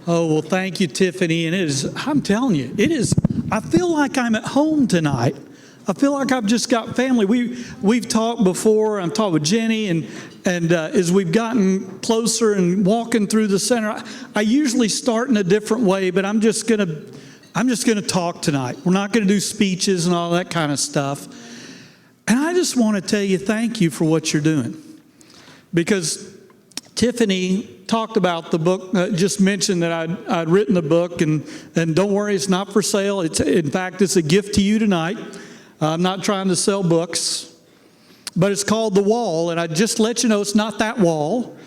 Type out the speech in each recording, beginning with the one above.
Oh, well, thank you, Tiffany. And I'm telling you, I feel like I'm at home tonight. I feel like I've just got family. We've talked before. I've talked with Jenny, and as we've gotten closer and walking through the center, I usually start in a different way, but I'm just gonna talk tonight. We're not gonna do speeches and all that kind of stuff. And I just want to tell you thank you for what you're doing, because Tiffany talked about the book, just mentioned that I'd written the book, and don't worry, it's not for sale. In fact, it's a gift to you tonight. I'm not trying to sell books, but it's called The Wall, and I just let you know it's not that wall.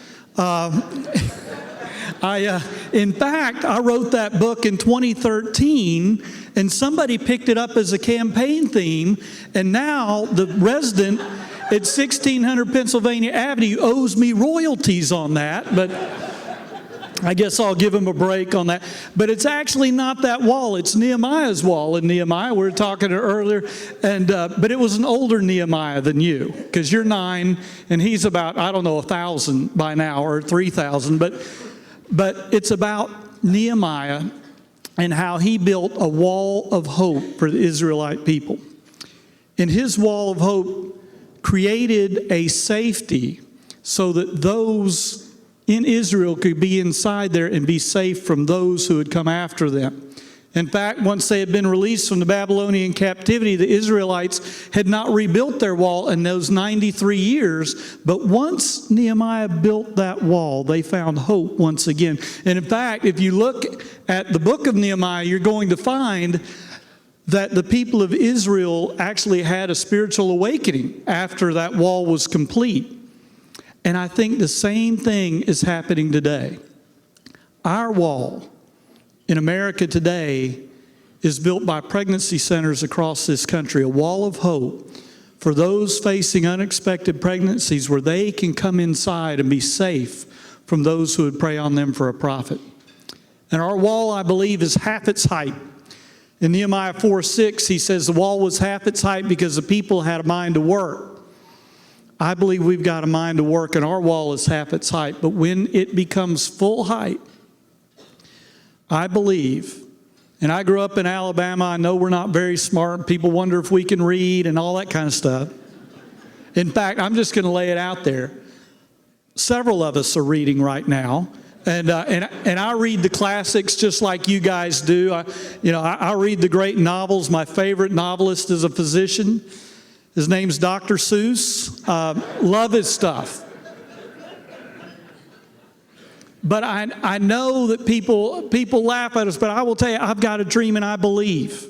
In fact, I wrote that book in 2013, and somebody picked it up as a campaign theme, and now the resident at 1600 Pennsylvania Avenue owes me royalties on that, but I guess I'll give him a break on that. But it's actually not that wall. It's Nehemiah's wall in Nehemiah. We were talking earlier, but it was an older Nehemiah than you, because you're 9, and he's about, 1,000 by now, or 3,000. But it's about Nehemiah and how he built a wall of hope for the Israelite people. And his wall of hope created a safety so that those in Israel could be inside there and be safe from those who had come after them. In fact, once they had been released from the Babylonian captivity, the Israelites had not rebuilt their wall in those 93 years. But once Nehemiah built that wall, they found hope once again. And in fact, if you look at the book of Nehemiah, you're going to find that the people of Israel actually had a spiritual awakening after that wall was complete. And I think the same thing is happening today. Our wall in America today is built by pregnancy centers across this country, a wall of hope for those facing unexpected pregnancies where they can come inside and be safe from those who would prey on them for a profit. And our wall, I believe, is half its height. In Nehemiah 4:6, he says the wall was half its height because the people had a mind to work. I believe we've got a mind to work, and our wall is half its height. But when it becomes full height, I believe, and I grew up in Alabama, I know we're not very smart. People wonder if we can read and all that kind of stuff. In fact, I'm just going to lay it out there. Several of us are reading right now. And I read the classics just like you guys do. I read the great novels. My favorite novelist is a physician. His name's Dr. Seuss. Love his stuff. But I know that people laugh at us, but I will tell you, I've got a dream, and I believe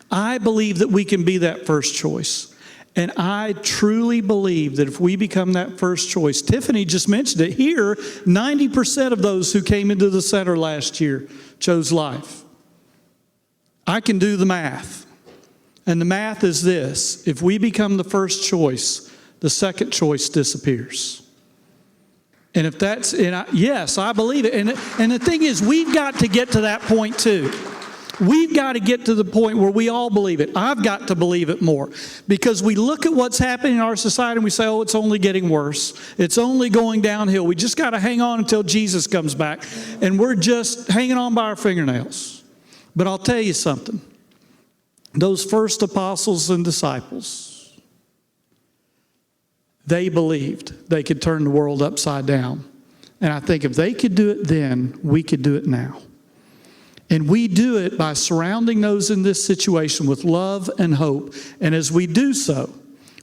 that we can be that first choice. And I truly believe that if we become that first choice, Tiffany just mentioned it here, 90% of those who came into the center last year chose life. I can do the math. And the math is this: if we become the first choice, the second choice disappears. And if that's, yes, I believe it. And the thing is, we've got to get to that point too. We've got to get to the point where we all believe it. I've got to believe it more. Because we look at what's happening in our society and we say, oh, it's only getting worse. It's only going downhill. We just got to hang on until Jesus comes back. And we're just hanging on by our fingernails. But I'll tell you something. Those first apostles and disciples, they believed they could turn the world upside down. And I think if they could do it then, we could do it now. And we do it by surrounding those in this situation with love and hope. And as we do so,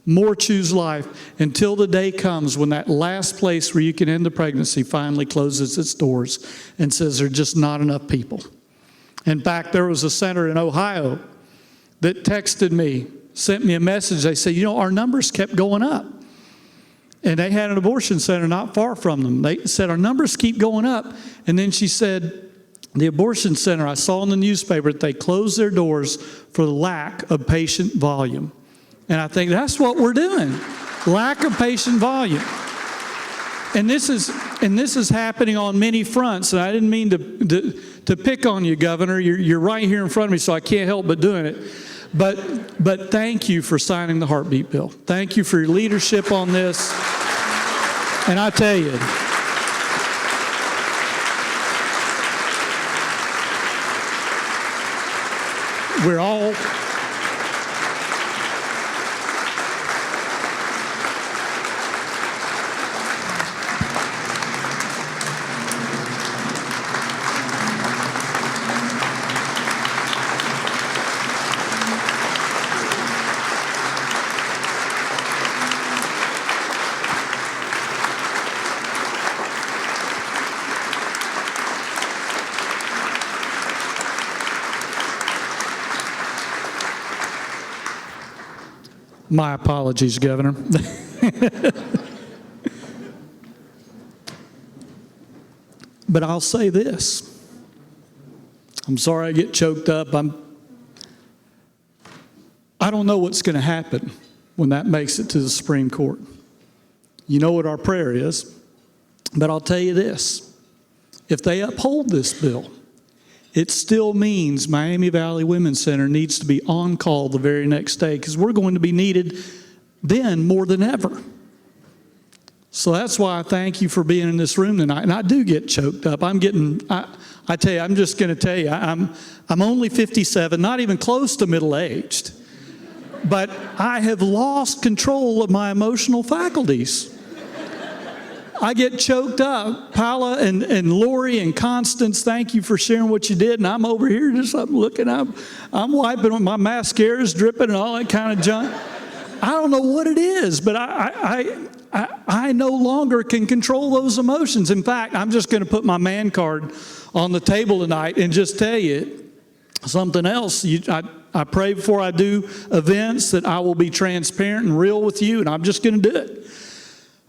more choose life until the day comes when that last place where you can end the pregnancy finally closes its doors and says there's just not enough people. In fact, there was a center in Ohio that texted me, sent me a message. They said, our numbers kept going up. And they had an abortion center not far from them. They said, our numbers keep going up. And then she said, the abortion center, I saw in the newspaper that they closed their doors for the lack of patient volume. And I think that's what we're doing. Lack of patient volume. And this is happening on many fronts. And I didn't mean to pick on you, Governor. You're right here in front of me, so I can't help but doing it. But thank you for signing the heartbeat bill. Thank you for your leadership on this. And I tell you, we're all... My apologies, Governor. But I'll say this. I'm sorry I get choked up. I don't know what's going to happen when that makes it to the Supreme Court. You know what our prayer is. But I'll tell you this. If they uphold this bill, it still means Miami Valley Women's Center needs to be on call the very next day, because we're going to be needed then more than ever. So that's why I thank you for being in this room tonight. And I do get choked up. I tell you, I'm just going to tell you, I'm only 57, not even close to middle-aged. But I have lost control of my emotional faculties. I get choked up. Paula and Lori and Constance, thank you for sharing what you did. And I'm over here just looking up. I'm wiping, my mascara's dripping and all that kind of junk. I don't know what it is, but I no longer can control those emotions. In fact, I'm just going to put my man card on the table tonight and just tell you something else. I pray before I do events that I will be transparent and real with you, and I'm just going to do it.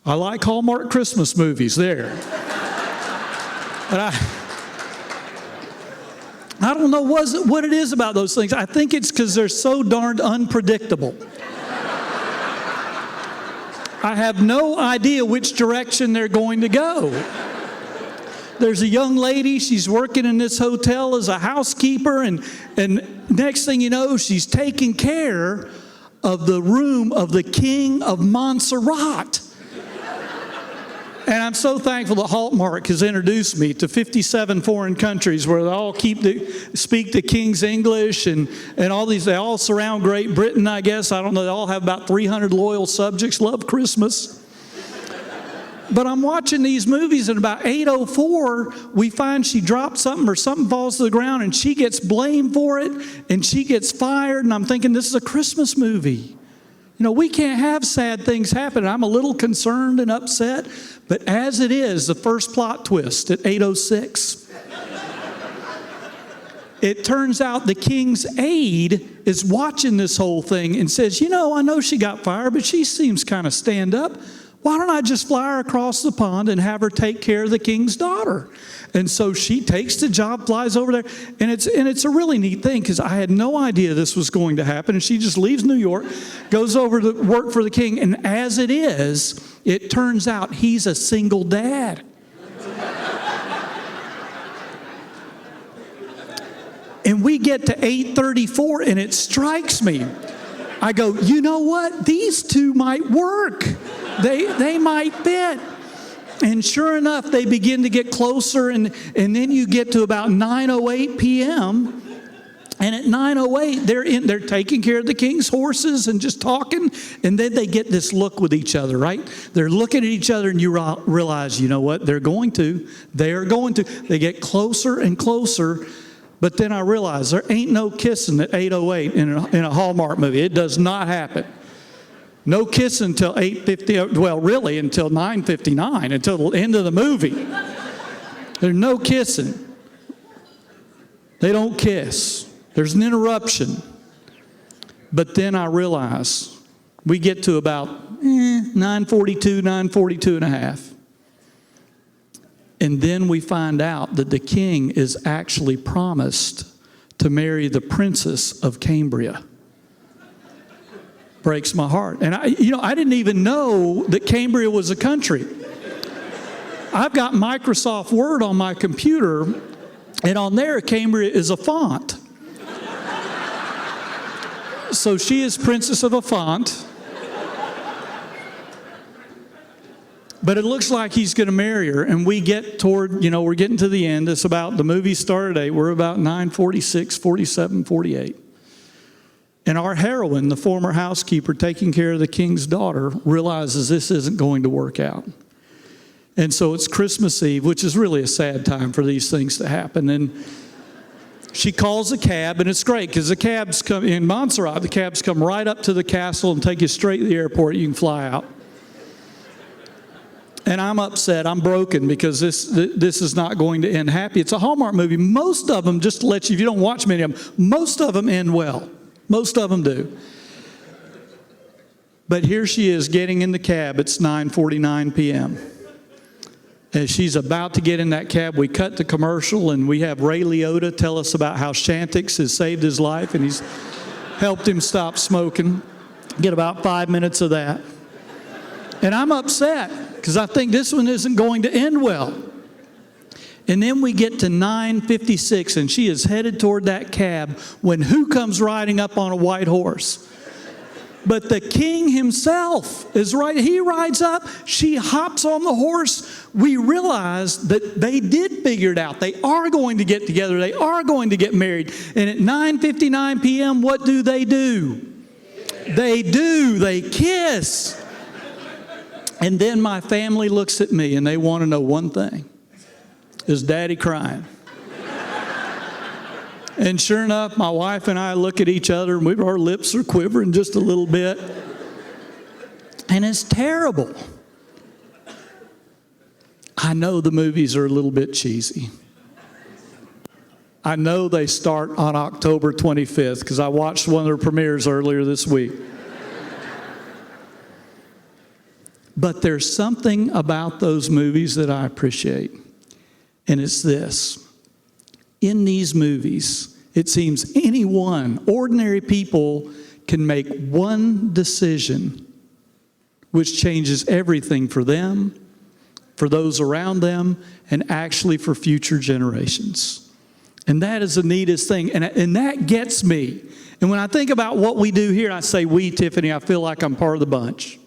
I like Hallmark Christmas movies there. But I don't know what it is about those things. I think it's because they're so darned unpredictable. I have no idea which direction they're going to go. There's a young lady, she's working in this hotel as a housekeeper, and next thing you know, she's taking care of the room of the King of Montserrat. And I'm so thankful that Hallmark has introduced me to 57 foreign countries where they all speak the King's English, and all these, they all surround Great Britain, I guess. I don't know, they all have about 300 loyal subjects, love Christmas. But I'm watching these movies, and about 8:04, we find she dropped something or something falls to the ground, and she gets blamed for it, and she gets fired, and I'm thinking, this is a Christmas movie. You know, we can't have sad things happen. I'm a little concerned and upset. But as it is, the first plot twist at 8:06, it turns out the king's aide is watching this whole thing and says, you know, I know she got fired, but she seems kind of stand up. Why don't I just fly her across the pond and have her take care of the king's daughter? And so she takes the job, flies over there, and it's a really neat thing, because I had no idea this was going to happen. And she just leaves New York, goes over to work for the king, and as it is, it turns out he's a single dad. And we get to 8:34, and it strikes me. I go, you know what? These two might work. They might fit. And sure enough, they begin to get closer, and then you get to about 9:08 p.m., and at 9:08, they're taking care of the king's horses and just talking, and then they get this look with each other, right? They're looking at each other, and you realize, you know what? They're going to. They get closer and closer, but then I realize there ain't no kissing at 8:08 in a Hallmark movie. It does not happen. No kissing until 8:50, well, really until 9:59, until the end of the movie. There's no kissing. They don't kiss. There's an interruption. But then I realize we get to about 9:42 and a half. And then we find out that the king is actually promised to marry the princess of Cambria. Breaks my heart. And I didn't even know that Cambria was a country. I've got Microsoft Word on my computer, and on there, Cambria is a font. So she is princess of a font. But it looks like he's going to marry her, and we get toward, we're getting to the end. It's about, the movie started at 8. We're about 9:46, 47, 48. And our heroine, the former housekeeper taking care of the king's daughter, realizes this isn't going to work out. And so it's Christmas Eve, which is really a sad time for these things to happen. And she calls a cab, and it's great because the cabs come in Montserrat. The cabs come right up to the castle and take you straight to the airport. You can fly out. And I'm upset. I'm broken because this is not going to end happy. It's a Hallmark movie. Most of them, just to let you, if you don't watch many of them, most of them end well. Most of them do. But here she is getting in the cab. It's 9:49 p.m. As she's about to get in that cab, we cut to commercial, and we have Ray Liotta tell us about how Chantix has saved his life, and he's helped him stop smoking. Get about 5 minutes of that. And I'm upset because I think this one isn't going to end well. And then we get to 9:56, and she is headed toward that cab when who comes riding up on a white horse? But the king himself is right. He rides up. She hops on the horse. We realize that they did figure it out. They are going to get together. They are going to get married. And at 9:59 p.m., what do? They kiss. And then my family looks at me, and they want to know one thing. Is Daddy crying? And sure enough, my wife and I look at each other, and our lips are quivering just a little bit. And it's terrible. I know the movies are a little bit cheesy. I know they start on October 25th because I watched one of their premieres earlier this week. But there's something about those movies that I appreciate. And it's this. In these movies, it seems ordinary people, can make one decision which changes everything for them, for those around them, and actually for future generations. And that is the neatest thing. And that gets me. And when I think about what we do here, I say we, Tiffany, I feel like I'm part of the bunch.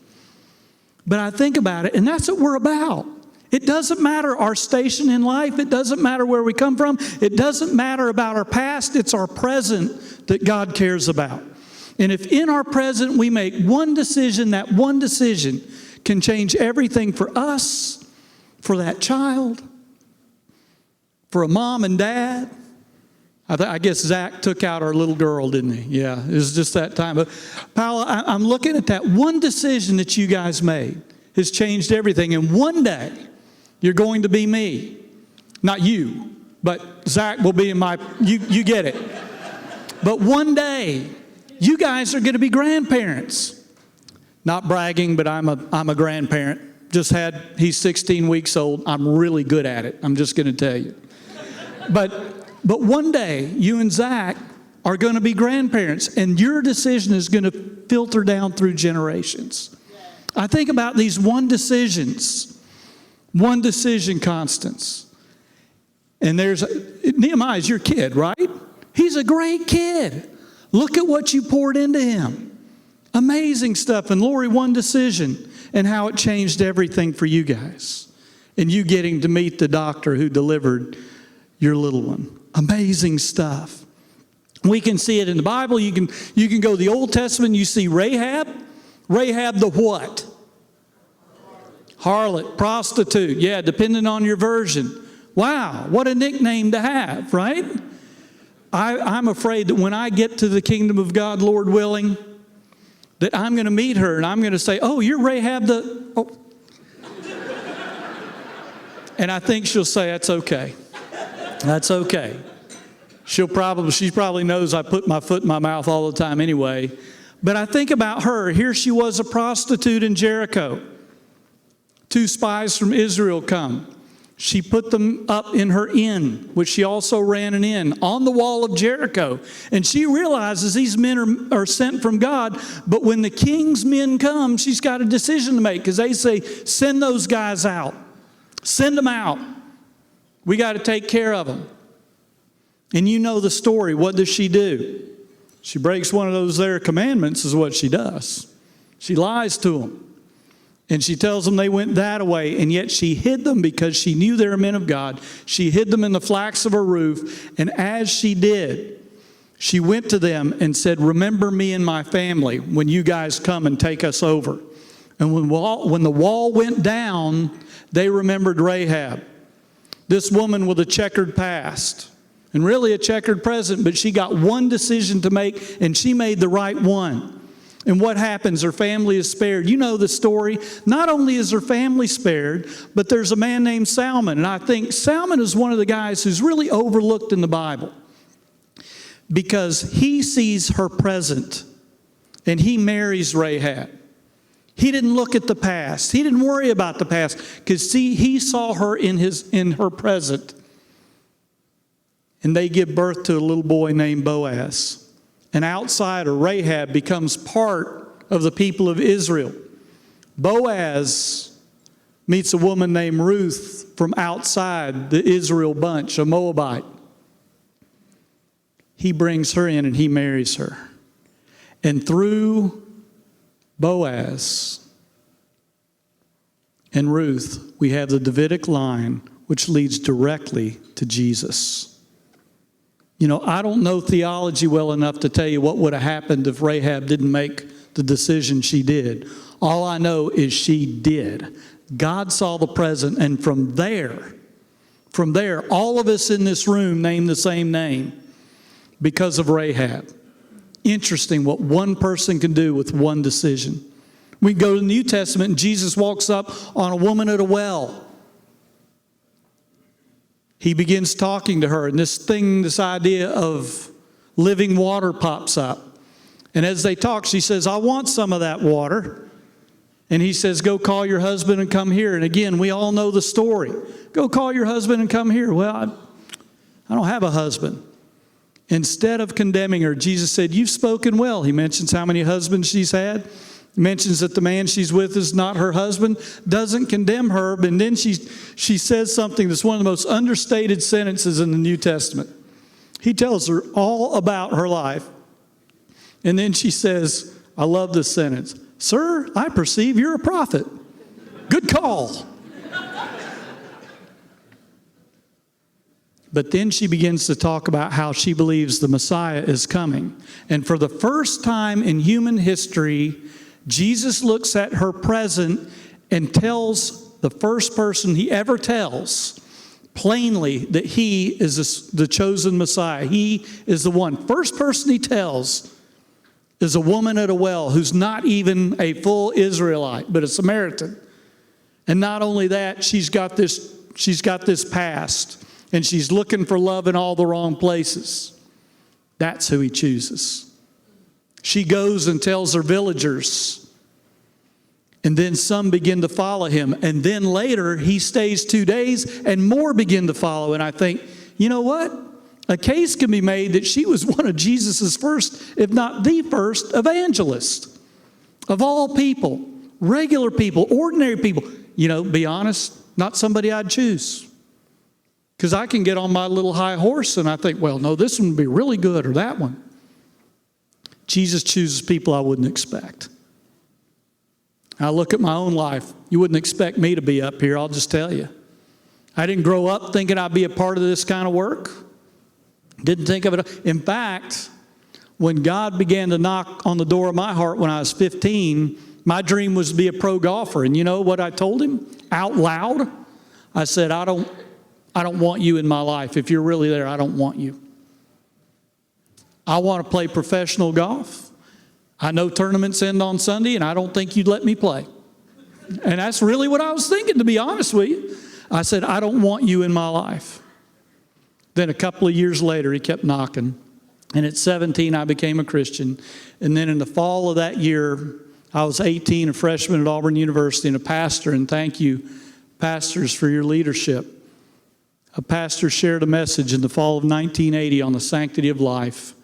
But I think about it, and that's what we're about. It doesn't matter our station in life. It doesn't matter where we come from. It doesn't matter about our past. It's our present that God cares about. And if in our present we make one decision, that one decision can change everything for us, for that child, for a mom and dad. I guess Zach took out our little girl, didn't he? Yeah, it was just that time. But Paula, I'm looking at that one decision that you guys made has changed everything. And one day, you're going to be me. Not you, but Zach will be in you get it. But one day, you guys are going to be grandparents. Not bragging, but I'm a grandparent. He's 16 weeks old. I'm really good at it. I'm just going to tell you. But one day, you and Zach are going to be grandparents, and your decision is going to filter down through generations. I think about these one decision constants. And Nehemiah's your kid, right? He's a great kid. Look at what you poured into him. Amazing stuff. And Lori, one decision and how it changed everything for you guys. And you getting to meet the doctor who delivered your little one. Amazing stuff. We can see it in the Bible. You can go to the Old Testament. You see Rahab. Rahab the what? Harlot, prostitute. Yeah, depending on your version. Wow, what a nickname to have, right? I'm afraid that when I get to the kingdom of God, Lord willing, that I'm going to meet her and I'm going to say, oh, you're Rahab the... Oh. And I think she'll say, that's okay. That's okay. She probably knows I put my foot in my mouth all the time anyway. But I think about her. Here she was, a prostitute in Jericho. 2 spies from Israel come. She put them up in her inn, which she also ran an inn, on the wall of Jericho. And she realizes these men are sent from God. But when the king's men come, she's got a decision to make because they say, send those guys out. Send them out. We got to take care of them. And you know the story. What does she do? She breaks one of those there commandments is what she does. She lies to them. And she tells them they went that way, and yet she hid them because she knew they were men of God. She hid them in the flax of her roof, and as she did, She went to them and said, remember me and my family when you guys come and take us over. And when the wall went down, they remembered Rahab. This woman with a checkered past and really a checkered present, but she got one decision to make, and she made the right one. And what happens? Her family is spared. You know the story. Not only is her family spared, but there's a man named Salmon. And I think Salmon is one of the guys who's really overlooked in the Bible because he sees her present and he marries Rahab. He didn't look at the past. He didn't worry about the past because he saw her in her present. And they give birth to a little boy named Boaz. An outsider, Rahab, becomes part of the people of Israel. Boaz meets a woman named Ruth from outside the Israel bunch, a Moabite. He brings her in and he marries her. And through Boaz and Ruth, we have the Davidic line, which leads directly to Jesus. You know, I don't know theology well enough to tell you what would have happened if Rahab didn't make the decision she did. All I know is she did. God saw the present, and from there, all of us in this room name the same name because of Rahab. Interesting what one person can do with one decision. We go to the New Testament, and Jesus walks up on a woman at a well. He begins talking to her, and this idea of living water pops up. And as they talk, she says, I want some of that water. And he says, go call your husband and come here. And again, we all know the story. Go call your husband and come here. Well, I don't have a husband. Instead of condemning her, Jesus said, you've spoken well. He mentions how many husbands she's had. Mentions that the man she's with is not her husband, doesn't condemn her, but then she says something that's one of the most understated sentences in the New Testament. He tells her all about her life. And then she says, I love this sentence, sir, I perceive you're a prophet. Good call. But then she begins to talk about how she believes the Messiah is coming. And for the first time in human history, Jesus looks at her present and tells the first person he ever tells plainly that he is the chosen Messiah. He is the one. First person he tells is a woman at a well who's not even a full Israelite, but a Samaritan. And not only that, she's got this past, and she's looking for love in all the wrong places. That's who he chooses. She goes and tells her villagers, and then some begin to follow him. And then later, he stays 2 days, and more begin to follow. And I think, you know what? A case can be made that she was one of Jesus' first, if not the first, evangelist. Of all people, regular people, ordinary people. You know, be honest, not somebody I'd choose. Because I can get on my little high horse and I think, well, no, this one would be really good, or that one. Jesus chooses people I wouldn't expect. I look at my own life. You wouldn't expect me to be up here, I'll just tell you. I didn't grow up thinking I'd be a part of this kind of work. Didn't think of it. In fact, when God began to knock on the door of my heart when I was 15, my dream was to be a pro golfer. And you know what I told him out loud? I said, I don't want you in my life. If you're really there, I don't want you. I want to play professional golf. I know tournaments end on Sunday, and I don't think you'd let me play. And that's really what I was thinking, to be honest with you. I said, I don't want you in my life. Then a couple of years later, he kept knocking. And at 17, I became a Christian. And then in the fall of that year, I was 18, a freshman at Auburn University, and a pastor. And thank you, pastors, for your leadership. A pastor shared a message in the fall of 1980 on the sanctity of life.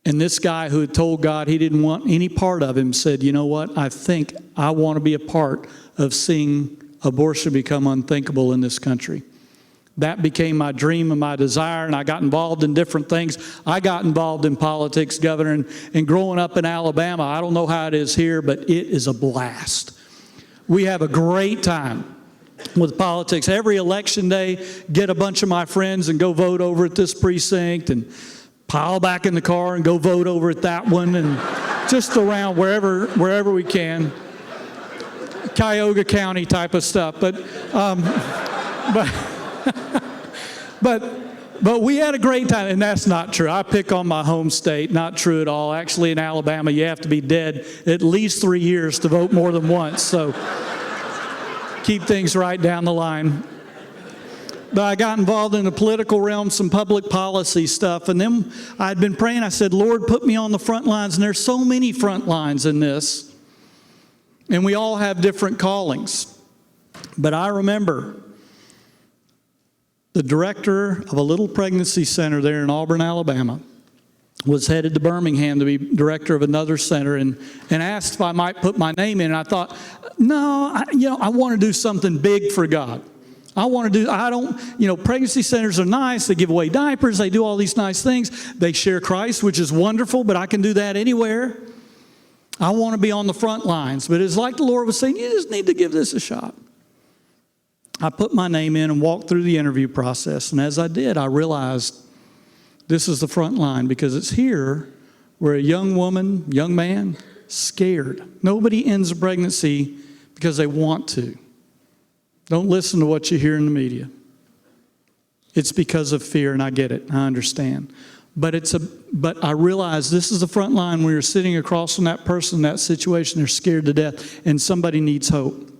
And this guy who had told God he didn't want any part of him said, you know what, I think I want to be a part of seeing abortion become unthinkable in this country. That became my dream and my desire, and I got involved in different things. I got involved in politics, Governor, and growing up in Alabama, I don't know how it is here, but it is a blast. We have a great time with politics. Every election day, get a bunch of my friends and go vote over at this precinct and pile back in the car and go vote over at that one, and just around wherever we can. Cuyahoga County type of stuff. But we had a great time, and that's not true. I pick on my home state. Not true at all. Actually, in Alabama, you have to be dead at least 3 years to vote more than once. So keep things right down the line. But I got involved in the political realm, some public policy stuff, and then I'd been praying. I said, Lord, put me on the front lines, and there's so many front lines in this, and we all have different callings. But I remember the director of a little pregnancy center there in Auburn, Alabama, was headed to Birmingham to be director of another center, and asked if I might put my name in. And I thought, no, I want to do something big for God. Pregnancy centers are nice. They give away diapers. They do all these nice things. They share Christ, which is wonderful, but I can do that anywhere. I want to be on the front lines. But it's like the Lord was saying, you just need to give this a shot. I put my name in and walked through the interview process. And as I did, I realized this is the front line, because it's here where a young woman, young man, scared. Nobody ends a pregnancy because they want to. Don't listen to what you hear in the media. It's because of fear, and I get it. I understand. But I realize this is the front line where you're sitting across from that person in that situation. They're scared to death, and somebody needs hope.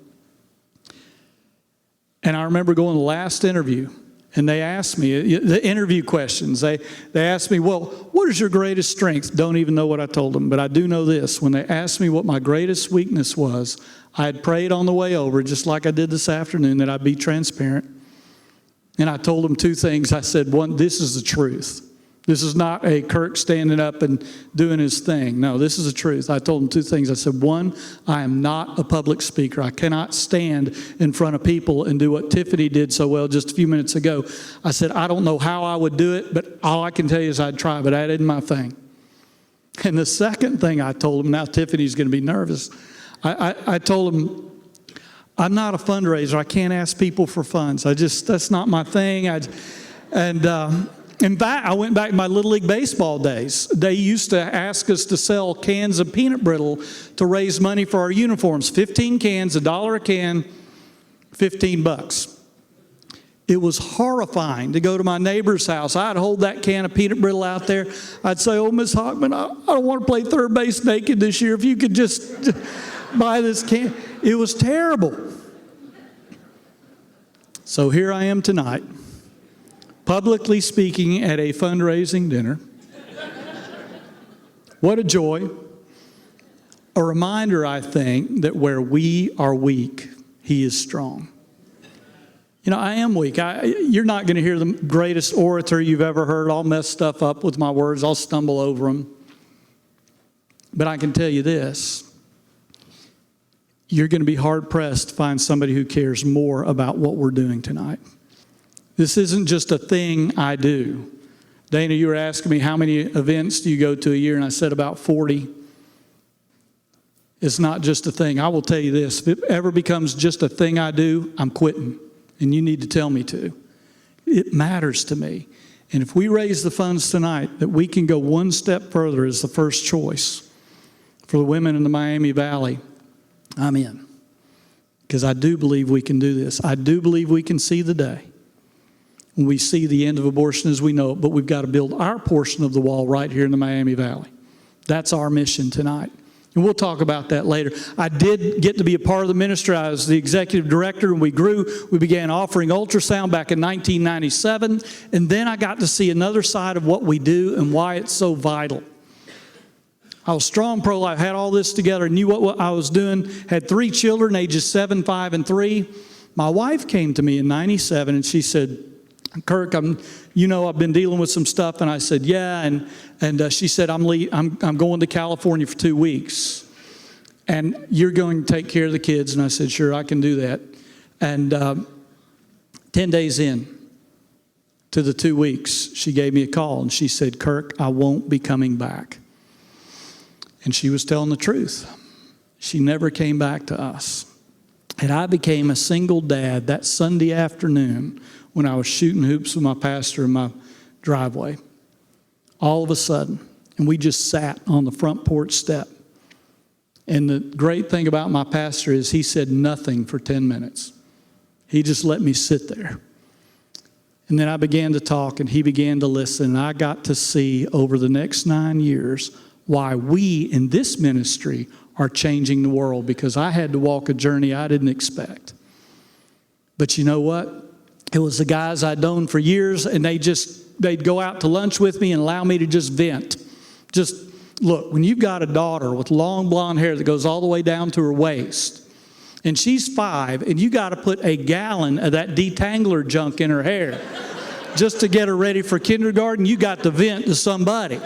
And I remember going to the last interview, and they asked me, the interview questions, they asked me, well, what is your greatest strength? Don't even know what I told them, but I do know this. When they asked me what my greatest weakness was, I had prayed on the way over, just like I did this afternoon, that I'd be transparent. And I told them two things. I said, one, this is the truth. This is not a Kirk standing up and doing his thing. No, this is the truth. I told him two things. I said, one, I am not a public speaker. I cannot stand in front of people and do what Tiffany did so well just a few minutes ago. I said, I don't know how I would do it, but all I can tell you is I'd try, but that isn't my thing. And the second thing I told him, now Tiffany's going to be nervous. I told him, I'm not a fundraiser. I can't ask people for funds. That's not my thing. In fact, I went back to my Little League baseball days. They used to ask us to sell cans of peanut brittle to raise money for our uniforms. 15 cans, $1 a can, $15. It was horrifying to go to my neighbor's house. I'd hold that can of peanut brittle out there. I'd say, oh, Miss Hockman, I don't want to play third base naked this year. If you could just buy this can. It was terrible. So here I am tonight, publicly speaking at a fundraising dinner. What a joy. A reminder, I think, that where we are weak, He is strong. I am weak. You're not going to hear the greatest orator you've ever heard. I'll mess stuff up with my words. I'll stumble over them. But I can tell you this. You're going to be hard-pressed to find somebody who cares more about what we're doing tonight. This isn't just a thing I do. Dana, you were asking me how many events do you go to a year, and I said about 40. It's not just a thing. I will tell you this, if it ever becomes just a thing I do, I'm quitting, and you need to tell me to. It matters to me. And if we raise the funds tonight, that we can go one step further as the first choice for the women in the Miami Valley, I'm in. Because I do believe we can do this. I do believe we can see the day when we see the end of abortion as we know it, but we've got to build our portion of the wall right here in the Miami Valley. That's our mission tonight. And we'll talk about that later. I did get to be a part of the ministry. I was the executive director, and we grew. We began offering ultrasound back in 1997, and then I got to see another side of what we do and why it's so vital. I was strong pro-life, had all this together, knew what I was doing, had 3 children, ages 7, 5, and 3. My wife came to me in 97, and she said, Kirk, I've been dealing with some stuff. And I said, yeah. And she said, I'm going to California for 2 weeks. And you're going to take care of the kids. And I said, sure, I can do that. And 10 days in to the 2 weeks, she gave me a call. And she said, Kirk, I won't be coming back. And she was telling the truth. She never came back to us. And I became a single dad that Sunday afternoon when I was shooting hoops with my pastor in my driveway. all of a sudden. And we just sat on the front porch step. And the great thing about my pastor is he said nothing for 10 minutes. He just let me sit there. And then I began to talk, and he began to listen. And I got to see over the next 9 years why we in this ministry are changing the world, because I had to walk a journey I didn't expect. But you know what? It was the guys I'd known for years, and they'd go out to lunch with me and allow me to just vent. Just look, when you've got a daughter with long blonde hair that goes all the way down to her waist, and she's 5, and you got to put a gallon of that detangler junk in her hair just to get her ready for kindergarten, you got to vent to somebody.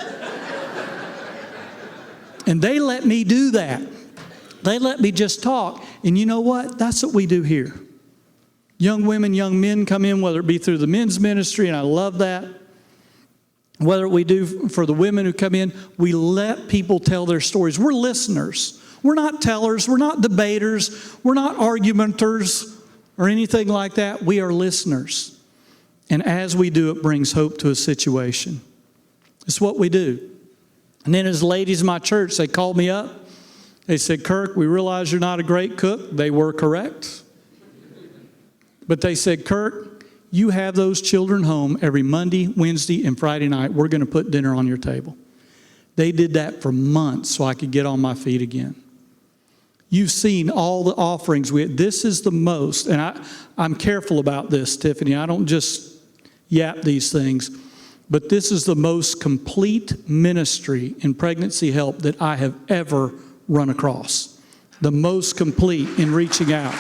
And they let me do that. They let me just talk. And you know what? That's what we do here. Young women, young men come in, whether it be through the men's ministry, and I love that. Whether we do for the women who come in, we let people tell their stories. We're listeners. We're not tellers. We're not debaters. We're not argumenters or anything like that. We are listeners. And as we do, it brings hope to a situation. It's what we do. And then as ladies in my church, they called me up. They said, Kirk, we realize you're not a great cook. They were correct. But they said, Kirk, you have those children home every Monday, Wednesday, and Friday night. We're going to put dinner on your table. They did that for months so I could get on my feet again. You've seen all the offerings. This is the most, and I'm careful about this, Tiffany. I don't just yap these things. But this is the most complete ministry in pregnancy help that I have ever run across. The most complete in reaching out.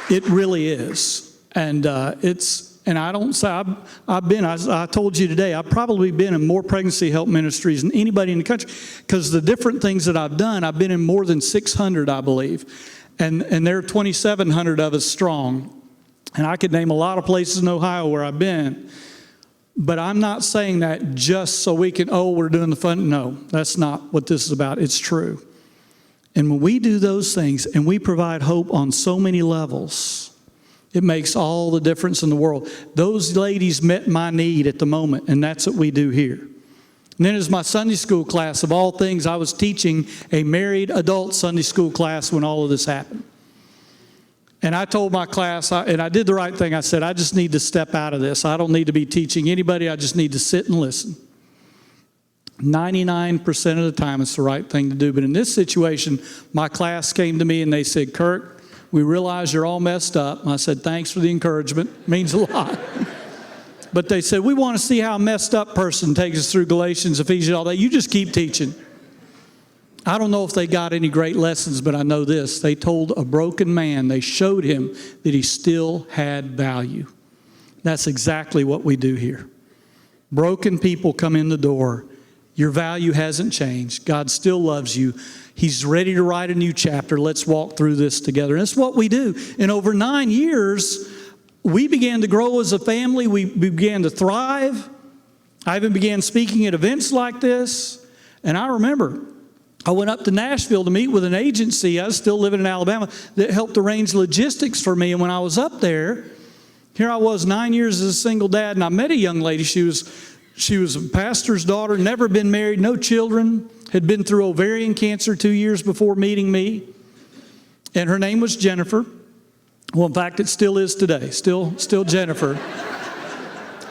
It really is. And I don't say, I told you today, I've probably been in more pregnancy help ministries than anybody in the country, because the different things that I've done, I've been in more than 600, I believe. And there are 2,700 of us strong. And I could name a lot of places in Ohio where I've been. But I'm not saying that just so we can, we're doing the fun. No, that's not what this is about. It's true. And when we do those things and we provide hope on so many levels, it makes all the difference in the world. Those ladies met my need at the moment, and that's what we do here. And then as my Sunday school class, of all things, I was teaching a married adult Sunday school class when all of this happened. And I told my class, and I did the right thing, I said, I just need to step out of this. I don't need to be teaching anybody. I just need to sit and listen. 99% of the time it's the right thing to do. But in this situation, my class came to me and they said, Kirk, we realize you're all messed up. And I said, thanks for the encouragement. It means a lot. But they said, we want to see how a messed up person takes us through Galatians, Ephesians, all that. You just keep teaching. I don't know if they got any great lessons, but I know this. They told a broken man, they showed him that he still had value. That's exactly what we do here. Broken people come in the door. Your value hasn't changed. God still loves you. He's ready to write a new chapter. Let's walk through this together. And that's what we do. And over 9 years, we began to grow as a family. We began to thrive. I even began speaking at events like this. And I remember I went up to Nashville to meet with an agency. I was still living in Alabama that helped arrange logistics for me. And when I was up there, here I was 9 years as a single dad. And I met a young lady. She was a pastor's daughter, never been married, no children, had been through ovarian cancer 2 years before meeting me. And her name was Jennifer. Well, in fact, it still is today, still Jennifer.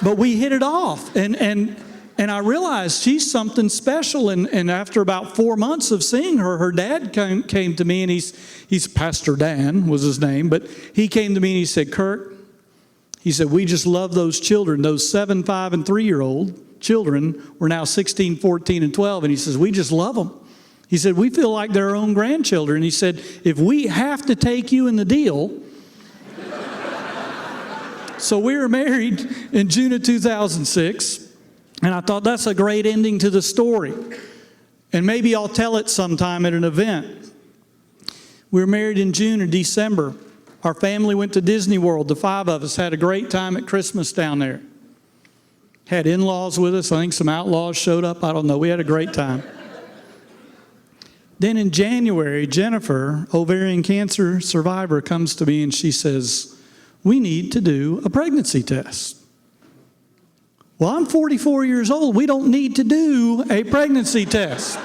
But we hit it off, and I realized she's something special. And after about 4 months of seeing her, her dad came to me, and he's Pastor Dan was his name, but he came to me and he said, Kirk, he said, we just love those children, those 7, 5, and 3-year-old children were now 16, 14, and 12. And he says, we just love them. He said, we feel like they're our own grandchildren. He said, if we have to take you in the deal. So we were married in June of 2006. And I thought that's a great ending to the story. And maybe I'll tell it sometime at an event. We were married in June and December. Our family went to Disney World. The 5 of us had a great time at Christmas down there. Had in-laws with us. I think some outlaws showed up. I don't know. We had a great time. Then in January, Jennifer, ovarian cancer survivor, comes to me and she says, we need to do a pregnancy test. Well, I'm 44 years old. We don't need to do a pregnancy test.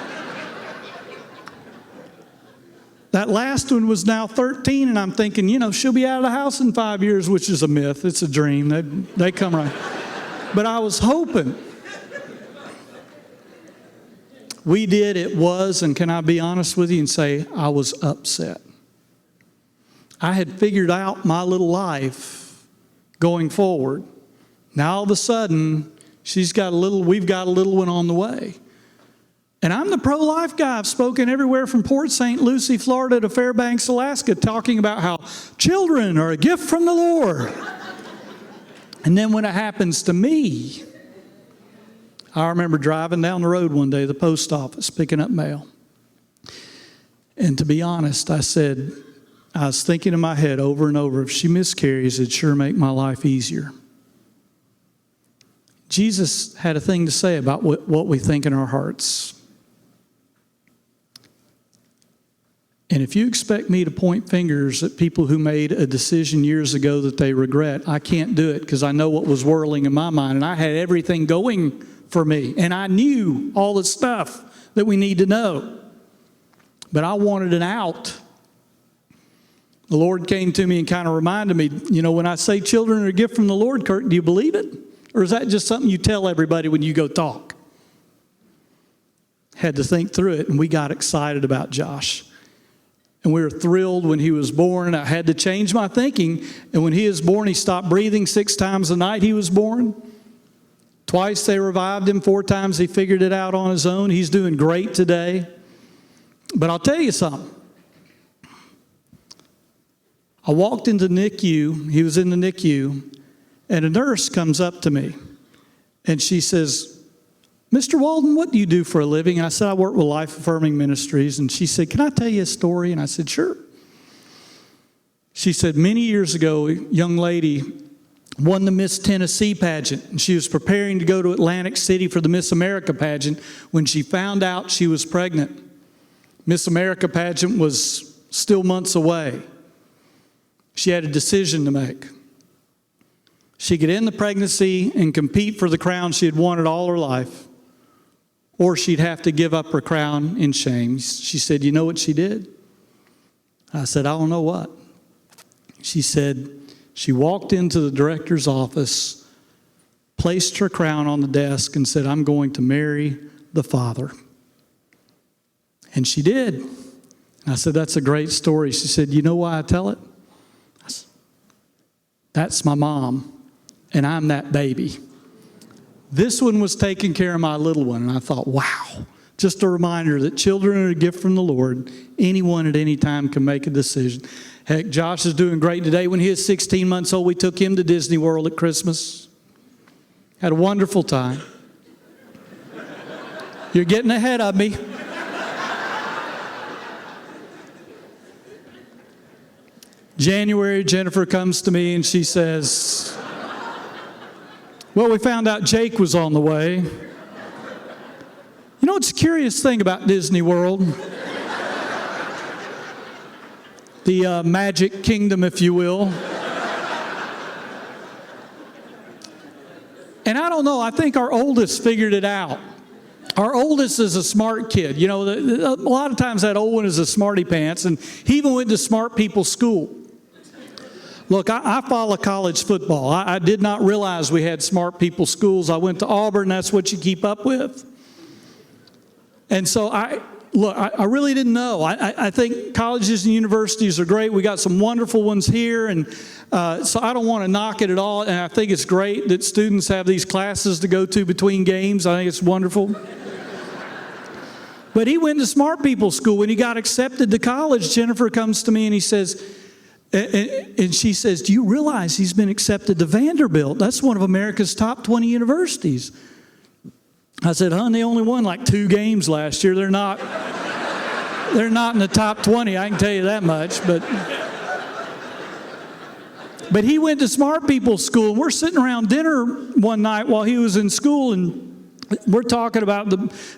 That last one was now 13, and I'm thinking, she'll be out of the house in 5 years, which is a myth. It's a dream. They come right. But I was hoping. We did. It was, and can I be honest with you and say I was upset. I had figured out my little life going forward. Now all of a sudden, we've got a little one on the way. And I'm the pro-life guy. I've spoken everywhere from Port St. Lucie, Florida to Fairbanks, Alaska, talking about how children are a gift from the Lord. And then when it happens to me, I remember driving down the road one day, the post office, picking up mail. And to be honest, I was thinking in my head over and over, if she miscarries, it'd sure make my life easier. Jesus had a thing to say about what we think in our hearts. And if you expect me to point fingers at people who made a decision years ago that they regret, I can't do it because I know what was whirling in my mind. And I had everything going for me. And I knew all the stuff that we need to know. But I wanted an out. The Lord came to me and kind of reminded me, when I say children are a gift from the Lord, Kirk, do you believe it? Or is that just something you tell everybody when you go talk? Had to think through it, and we got excited about Josh. And we were thrilled when he was born. I had to change my thinking. And when he was born, he stopped breathing 6 times the night he was born. Twice they revived him. 4 times he figured it out on his own. He's doing great today. But I'll tell you something. I walked into the NICU. He was in the NICU. And a nurse comes up to me. And she says, Mr. Walden, what do you do for a living? And I said, I work with Life Affirming Ministries. And she said, can I tell you a story? And I said, sure. She said, many years ago, a young lady won the Miss Tennessee pageant. And she was preparing to go to Atlantic City for the Miss America pageant when she found out she was pregnant. Miss America pageant was still months away. She had a decision to make. She could end the pregnancy and compete for the crown she had wanted all her life, or she'd have to give up her crown in shame. She said, you know what she did? I said, I don't know what. She said, she walked into the director's office, placed her crown on the desk, and said, I'm going to marry the Father. And she did. I said, that's a great story. She said, you know why I tell it? I said, that's my mom, and I'm that baby. This one was taking care of my little one, and I thought, wow, just a reminder that children are a gift from the Lord. Anyone at any time can make a decision. Heck, Josh is doing great today. When he was 16 months old, we took him to Disney World at Christmas. Had a wonderful time. You're getting ahead of me. January, Jennifer comes to me and she says, well, we found out Jake was on the way. You know what's a curious thing about Disney World? The Magic Kingdom, if you will. And I don't know, I think our oldest figured it out. Our oldest is a smart kid. A lot of times that old one is a smarty pants, and he even went to smart people's school. Look, I follow college football. I did not realize we had smart people schools. I went to Auburn. That's what you keep up with. And so I really didn't know. I think colleges and universities are great. We got some wonderful ones here. And so I don't want to knock it at all. And I think it's great that students have these classes to go to between games. I think it's wonderful. But he went to smart people school. When he got accepted to college, Jennifer comes to me and she says, do you realize he's been accepted to Vanderbilt? That's one of America's top 20 universities. I said, hon, they only won like 2 games last year. They're not in the top 20, I can tell you that much. But he went to smart people school. And we're sitting around dinner one night while he was in school, and we're talking about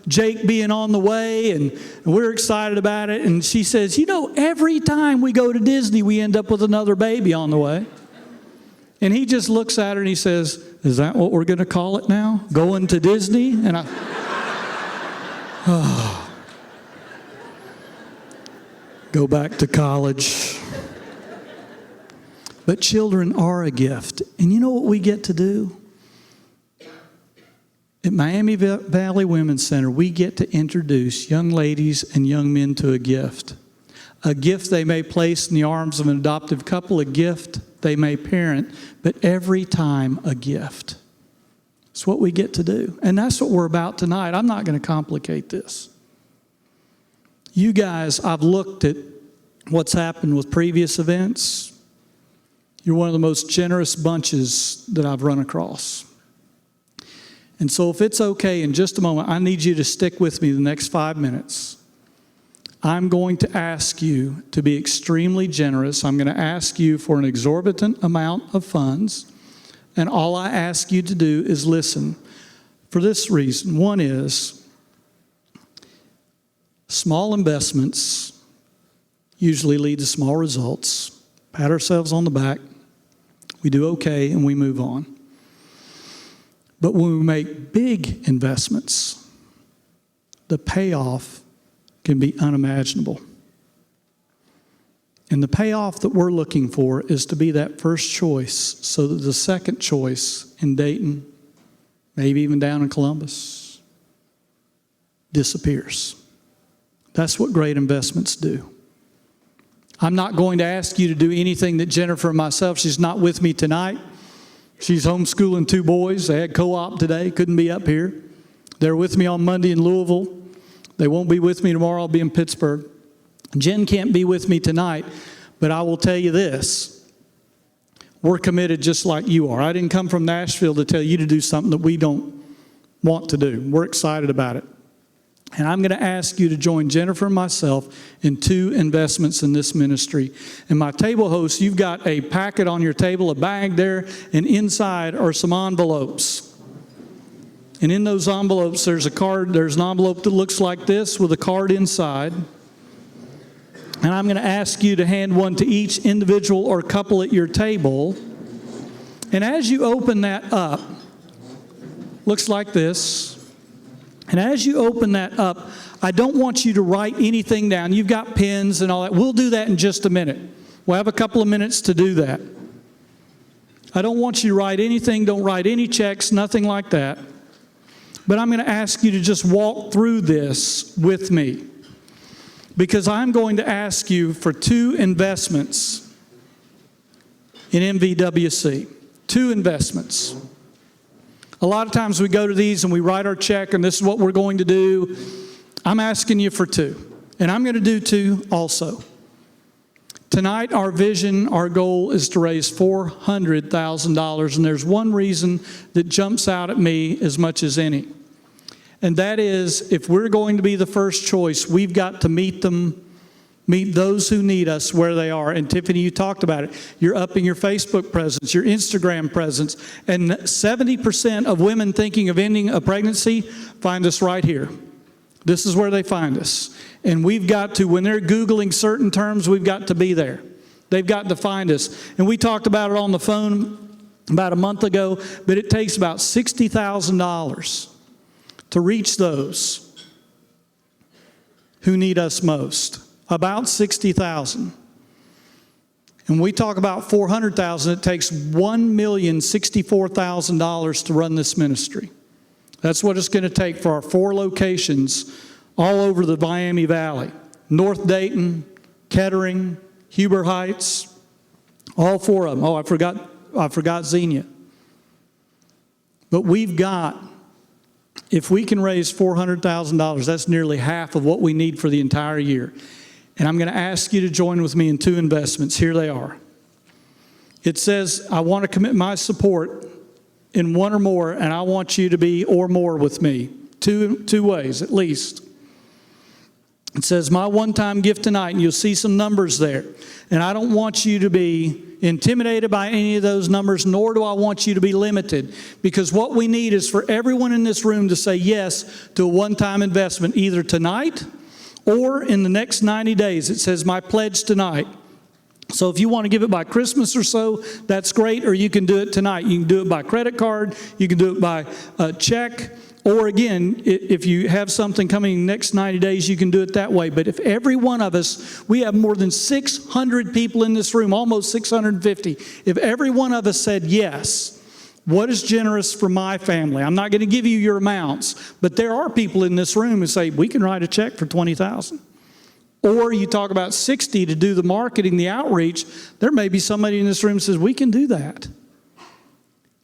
Jake being on the way, and we're excited about it. And she says, you know, every time we go to Disney, we end up with another baby on the way. And he just looks at her and he says, is that what we're going to call it now? Going to Disney? And I, oh, go back to college. But children are a gift. And you know what we get to do? At Miami Valley Women's Center, we get to introduce young ladies and young men to a gift. A gift they may place in the arms of an adoptive couple, a gift they may parent, but every time a gift. It's what we get to do. And that's what we're about tonight. I'm not going to complicate this. You guys, I've looked at what's happened with previous events. You're one of the most generous bunches that I've run across. And so if it's okay, in just a moment, I need you to stick with me the next 5 minutes. I'm going to ask you to be extremely generous. I'm going to ask you for an exorbitant amount of funds. And all I ask you to do is listen. For this reason, one is small investments usually lead to small results. Pat ourselves on the back. We do okay and we move on. But when we make big investments, the payoff can be unimaginable. And the payoff that we're looking for is to be that first choice so that the second choice in Dayton, maybe even down in Columbus, disappears. That's what great investments do. I'm not going to ask you to do anything that Jennifer and myself, she's not with me tonight. She's homeschooling 2 boys. They had co-op today, couldn't be up here. They're with me on Monday in Louisville. They won't be with me tomorrow. I'll be in Pittsburgh. Jen can't be with me tonight, but I will tell you this. We're committed just like you are. I didn't come from Nashville to tell you to do something that we don't want to do. We're excited about it. And I'm going to ask you to join Jennifer and myself in 2 investments in this ministry. And my table hosts, you've got a packet on your table, a bag there, and inside are some envelopes. And in those envelopes, there's a card. There's an envelope that looks like this with a card inside. And I'm going to ask you to hand one to each individual or couple at your table. And as you open that up, looks like this. And as you open that up, I don't want you to write anything down. You've got pens and all that. We'll do that in just a minute. We'll have a couple of minutes to do that. I don't want you to write anything. Don't write any checks, nothing like that. But I'm going to ask you to just walk through this with me. Because I'm going to ask you for 2 investments in MVWC. 2 investments. A lot of times we go to these and we write our check and this is what we're going to do. I'm asking you for 2. And I'm going to do 2 also. Tonight our vision, our goal is to raise $400,000. And there's one reason that jumps out at me as much as any. And that is, if we're going to be the first choice, we've got to meet those who need us where they are. And Tiffany, you talked about it. You're upping your Facebook presence, your Instagram presence. And 70% of women thinking of ending a pregnancy find us right here. This is where they find us. And we've got to, when they're Googling certain terms, we've got to be there. They've got to find us. And we talked about it on the phone about a month ago, but it takes about $60,000 to reach those who need us most. About 60,000. And we talk about 400,000, it takes $1,064,000 to run this ministry. That's what it's going to take for our 4 locations all over the Miami Valley. North Dayton, Kettering, Huber Heights, all 4 of them. Oh, I forgot Xenia. But we've got, if we can raise $400,000, that's nearly half of what we need for the entire year. And I'm going to ask you to join with me in 2 investments. Here they are. It says, I want to commit my support in 1 or more, and I want you to be or more with me. Two ways, at least. It says, my one-time gift tonight, and you'll see some numbers there. And I don't want you to be intimidated by any of those numbers, nor do I want you to be limited. Because what we need is for everyone in this room to say yes to a one-time investment, either tonight or in the next 90 days. It says, my pledge tonight. So if you want to give it by Christmas or so, that's great, or you can do it tonight. You can do it by credit card, you can do it by check, or again, if you have something coming next 90 days, you can do it that way. But if every one of us, we have more than 600 people in this room, almost 650. If every one of us said yes, what is generous for my family? I'm not going to give you your amounts, but there are people in this room who say, we can write a check for $20,000. Or you talk about 60 to do the marketing, the outreach. There may be somebody in this room who says, we can do that.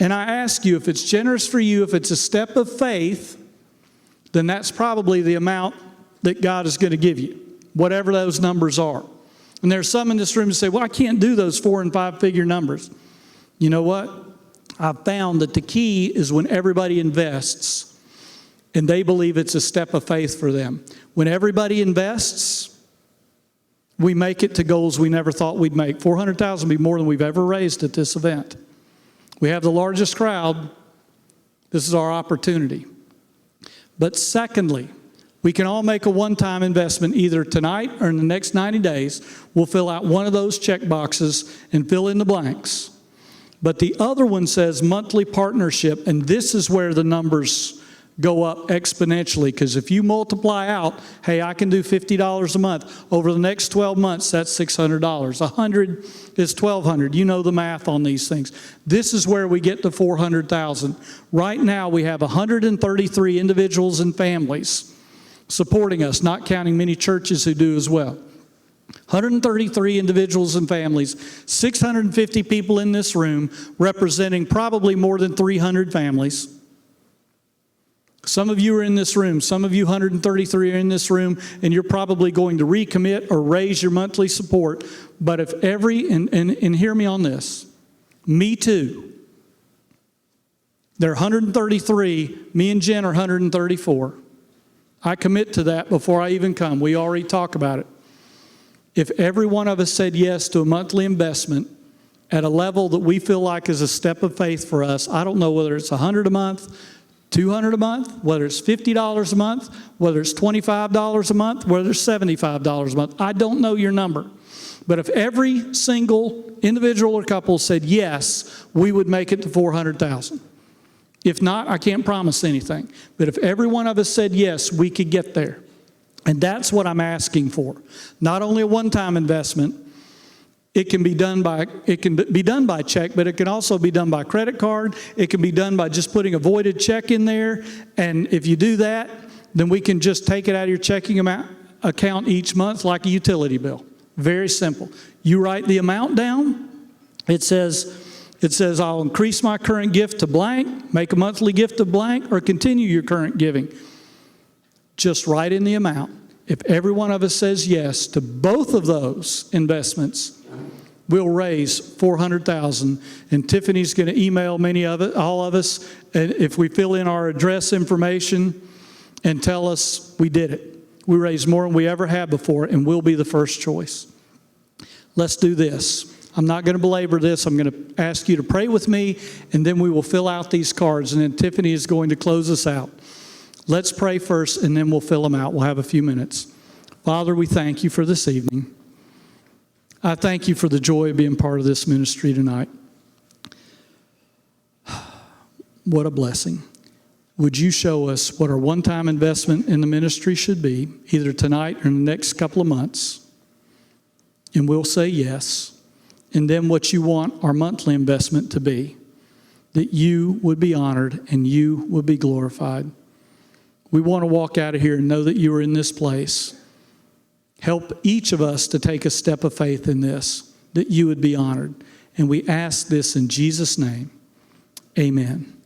And I ask you, if it's generous for you, if it's a step of faith, then that's probably the amount that God is going to give you, whatever those numbers are. And there's some in this room who say, well, I can't do those 4- and 5-figure numbers. You know what? I've found that the key is when everybody invests and they believe it's a step of faith for them. When everybody invests, we make it to goals we never thought we'd make. $400,000 would be more than we've ever raised at this event. We have the largest crowd. This is our opportunity. But secondly, we can all make a one-time investment either tonight or in the next 90 days. We'll fill out one of those check boxes and fill in the blanks. But the other one says monthly partnership, and this is where the numbers go up exponentially, because if you multiply out, hey, I can do $50 a month. Over the next 12 months, that's $600. 100 is $1,200. You know the math on these things. This is where we get to $400,000. Right now, we have 133 individuals and families supporting us, not counting many churches who do as well. 133 individuals and families, 650 people in this room, representing probably more than 300 families. Some of you are in this room. Some of you 133 are in this room, and you're probably going to recommit or raise your monthly support. But if and hear me on this, me too. There are 133, me and Jen are 134. I commit to that before I even come. We already talk about it. If every one of us said yes to a monthly investment at a level that we feel like is a step of faith for us, I don't know whether it's $100 a month, $200 a month, whether it's $50 a month, whether it's $25 a month, whether it's $75 a month. I don't know your number. But if every single individual or couple said yes, we would make it to $400,000. If not, I can't promise anything. But if every one of us said yes, we could get there. And that's what I'm asking for. Not only a one-time investment. It can be done by check, but it can also be done by credit card. It can be done by just putting a voided check in there. And if you do that, then we can just take it out of your checking account each month like a utility bill. Very simple. You write the amount down. It says I'll increase my current gift to blank, make a monthly gift of blank, or continue your current giving. Just write in the amount. If every one of us says yes to both of those investments, we'll raise $400,000, and Tiffany's going to email all of us, and if we fill in our address information and tell us we did it. We raised more than we ever have before, and we'll be the first choice. Let's do this. I'm not going to belabor this. I'm going to ask you to pray with me, and then we will fill out these cards, and then Tiffany is going to close us out. Let's pray first, and then we'll fill them out. We'll have a few minutes. Father, we thank you for this evening. I thank you for the joy of being part of this ministry tonight. What a blessing. Would you show us what our one-time investment in the ministry should be, either tonight or in the next couple of months? And we'll say yes. And then what you want our monthly investment to be, that you would be honored and you would be glorified. We want to walk out of here and know that you are in this place. Help each of us to take a step of faith in this, that you would be honored. And we ask this in Jesus' name. Amen.